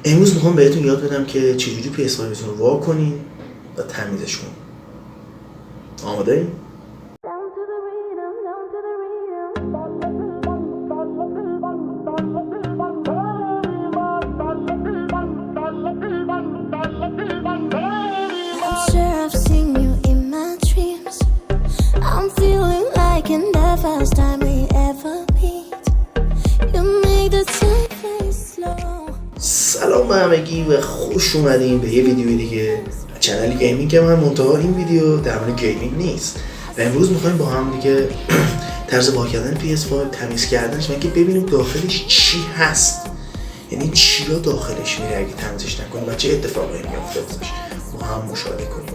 امروز میخوام بهتون یاد بدم که چجوری PS5 رو وا کنین و تمیزش کنین. آماده این؟ سلام همگی و خوش اومدین به یه ویدیو دیگه چنل گیمینگ. من منتها این ویدیو در مورد گیمینگ نیست و امروز میخوایم با هم دیگه طرز وا کردن PS5 تمیز کردنش و که ببینیم داخلش چی هست، یعنی چیا داخلش میره اگه تمیزش نکنیم و چه اتفاقی میفته ازش با هم مشاهده کنیم.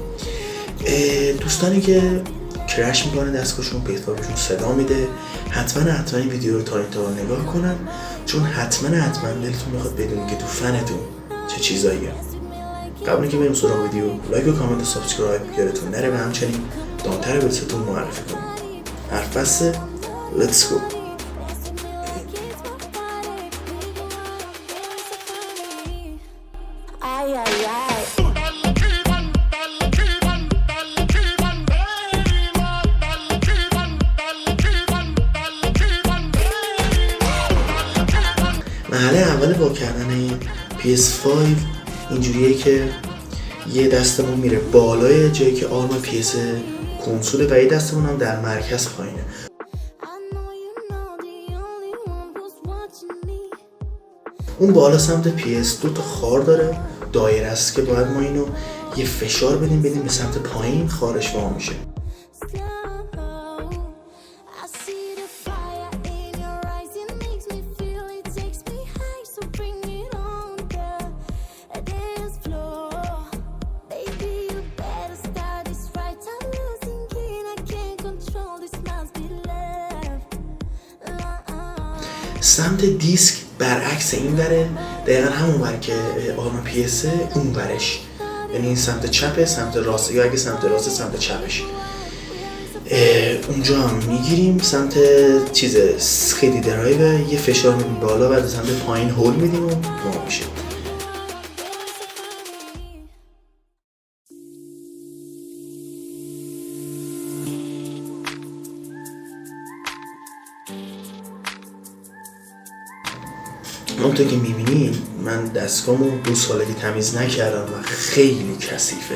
دوستانی که کرش میکنه دستگاهشون PS5شون صدا میده حتما این ویدیو رو تا اینجا نگاه کنن، چون حتما دلتون میخواد بدونید که تو فنتون چه چیزاییه. قبل اینکه بریم سراغ ویدیو، لایک و کامنت و سابسکرایب یادتون نره و همچنین دانتر به دوستتون معرفی کنید. حرف بسته، let's go. مرحله اول وا کردن PS5 اینجوریه که یه دستمون میره بالای جایی که آرم PS کنسوله و یه دستمون هم در مرکز پایینه. اون بالا سمت PS دو تا خار داره، دایره است که باید ما اینو یه فشار بدیم به سمت پایین، خارش وا میشه. سمت دیسک برعکس این وره، دقیقا همون ور که آرم PS اون ورش، یعنی این سمت چپه سمت راست، یا اگه سمت راست سمت چپش. اونجا هم میگیریم سمت چیز سکیدی درایو، یه فشار میدیم بالا و سمت پایین هول میدیم و وا میشه. همونطور که میبینید من دستگاهمو 2 سالگی تمیز نکردم و خیلی کثیفه،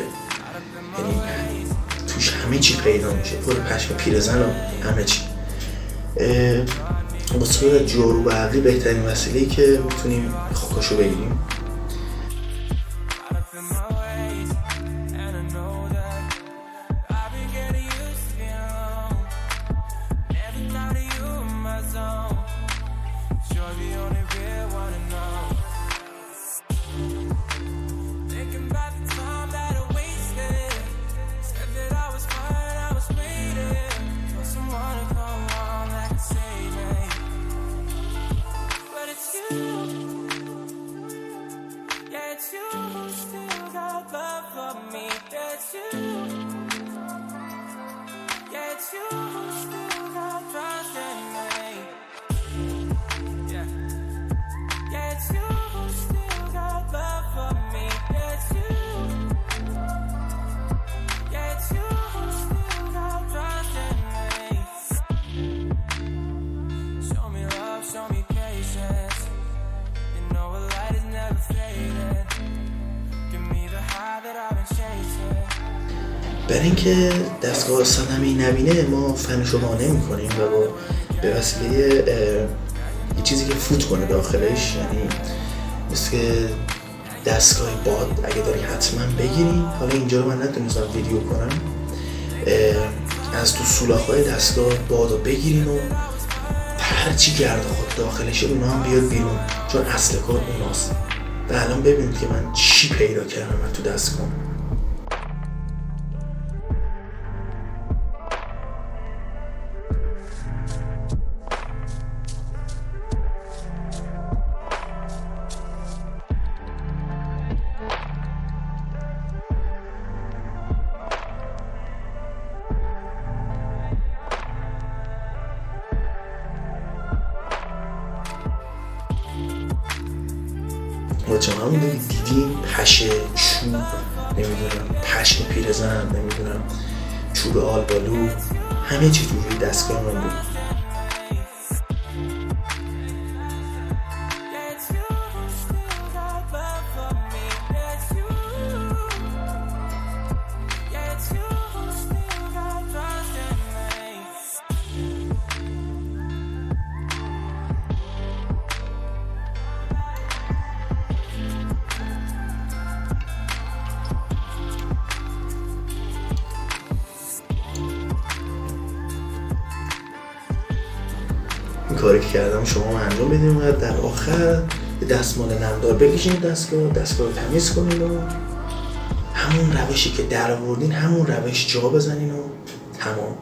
یعنی توش همه چی پیدا میشه، پر پشم پیرزن و همه چی. با صورت جارو برقی بهترین وسیله‌ای که میتونیم خاکاشو بگیریم. برای اینکه دستگاه صدمه‌ای نبینه ما فنش رو وانه می‌کنیم و با به وسیله یه چیزی که فوت کنه داخلش، یعنی مثل که دستگاه باد اگه داری حتما بگیرین. حالا اینجا رو من نتونستم ویدیو کنم، از تو سولاخ‌های دستگاه باد رو بگیرین و هرچی گرد خود داخلشه اونا هم بیاد بیرون، چون اصل کار اوناست. و الان ببینید که من چی پیدا کردم من تو دستگاه. بچه همون دیدیم پشه، چوب، نمیدونم پشم پیرزن، نمیدونم چوب آلبالو، همه چی روی دستگاه من بود. این کاری که کردم شما هم انجام بدین و در آخر دستمال نمدار بکشین دستگاه رو تمیز کنین و همون روشی که در آوردین همون روش جا بزنین و تمام.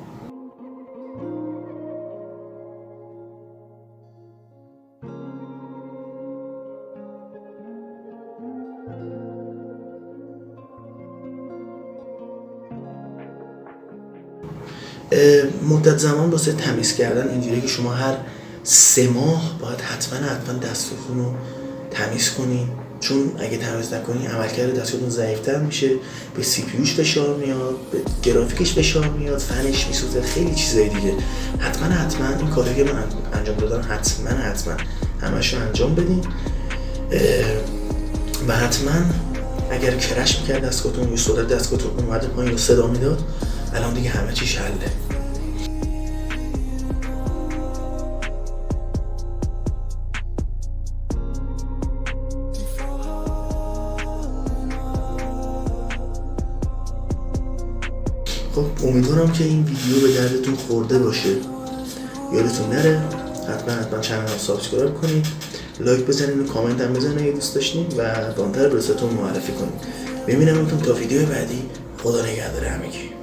مدت زمان واسه تمیز کردن اینجوری که شما هر 3 ماه باید حتما دستتون رو تمیز کنین، چون اگه تمیز نکنین عملکرد دستتون ضعیف‌تر میشه، به سی پی یوش فشار میاد، به گرافیکش فشار میاد، فنش میسوزه، خیلی چیزای دیگه. حتما این کاری که من انجام دادم حتما همشو انجام بدین و حتما اگر کرش میکرد دستگاهتون یا صدای دستگاهتون اومده پایین و صدا میداد، الان دیگه همه چیش حله. خب امیدوارم که این ویدیو به دردتون خورده باشه. یادتون نره حتما چنل رو سابسکرایب کنید، لایک بزنید و کامنت هم بزنید اگه دوست داشتین و بانتر برستون معرفی کنید. ببینمتون تا ویدیو بعدی. خدا نگهدار همگی.